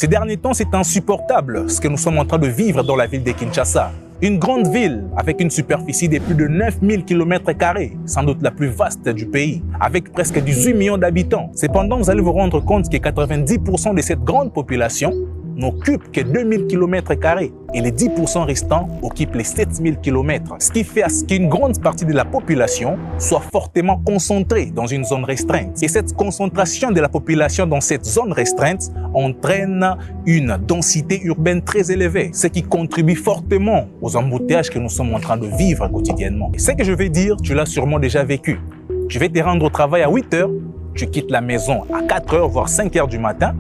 Ces derniers temps, c'est insupportable ce que nous sommes en train de vivre dans la ville de Kinshasa. Une grande ville avec une superficie de plus de 9000 km², sans doute la plus vaste du pays, avec presque 18 millions d'habitants. Cependant, vous allez vous rendre compte que 90% de cette grande population n'occupent que 2000 km² et les 10% restants occupent les 7000 km. Ce qui fait à ce qu'une grande partie de la population soit fortement concentrée dans une zone restreinte. Et cette concentration de la population dans cette zone restreinte entraîne une densité urbaine très élevée, ce qui contribue fortement aux embouteillages que nous sommes en train de vivre quotidiennement. Et ce que je vais dire, tu l'as sûrement déjà vécu. Tu vas te rendre au travail à 8 h, tu quittes la maison à 4 h, voire 5 h du matin,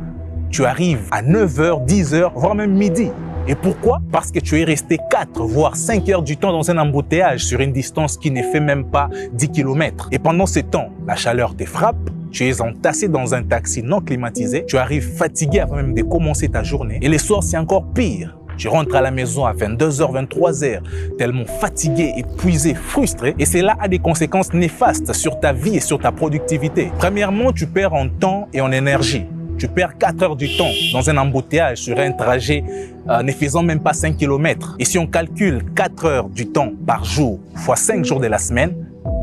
tu arrives à 9 h, 10 h, voire même midi. Et pourquoi? Parce que tu es resté 4 voire 5 heures du temps dans un embouteillage sur une distance qui ne fait même pas 10 km. Et pendant ce temps, la chaleur te frappe, tu es entassé dans un taxi non climatisé, tu arrives fatigué avant même de commencer ta journée. Et le soir, c'est encore pire. Tu rentres à la maison à 22 h, 23 h, tellement fatigué, épuisé, frustré. Et cela a des conséquences néfastes sur ta vie et sur ta productivité. Premièrement, tu perds en temps et en énergie. Tu perds 4 heures du temps dans un embouteillage sur un trajet ne faisant même pas 5 km. Et si on calcule 4 heures du temps par jour fois 5 jours de la semaine,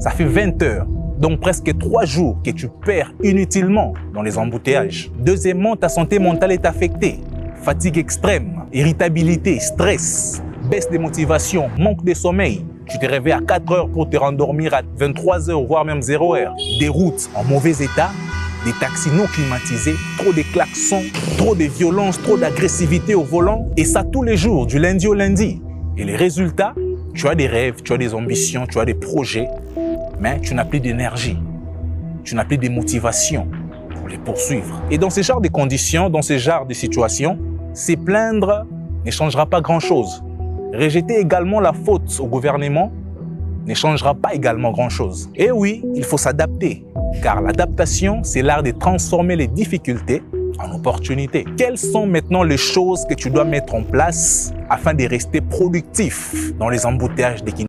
ça fait 20 heures. Donc presque 3 jours que tu perds inutilement dans les embouteillages. Deuxièmement, ta santé mentale est affectée. Fatigue extrême, irritabilité, stress, baisse de motivation, manque de sommeil. Tu te réveilles à 4 heures pour te rendormir à 23 heures, voire même 0 heure. Des routes en mauvais état, des taxis non climatisés, trop de klaxons, trop de violence, trop d'agressivité au volant. Et ça tous les jours, du lundi au lundi. Et les résultats, tu as des rêves, tu as des ambitions, tu as des projets, mais tu n'as plus d'énergie. Tu n'as plus de motivation pour les poursuivre. Et dans ce genre de conditions, dans ce genre de situations, se plaindre ne changera pas grand-chose. Rejeter également la faute au gouvernement ne changera pas également grand-chose. Et oui, il faut s'adapter, car l'adaptation, c'est l'art de transformer les difficultés en opportunités. Quelles sont maintenant les choses que tu dois mettre en place afin de rester productif dans les embouteillages de Kinshasa?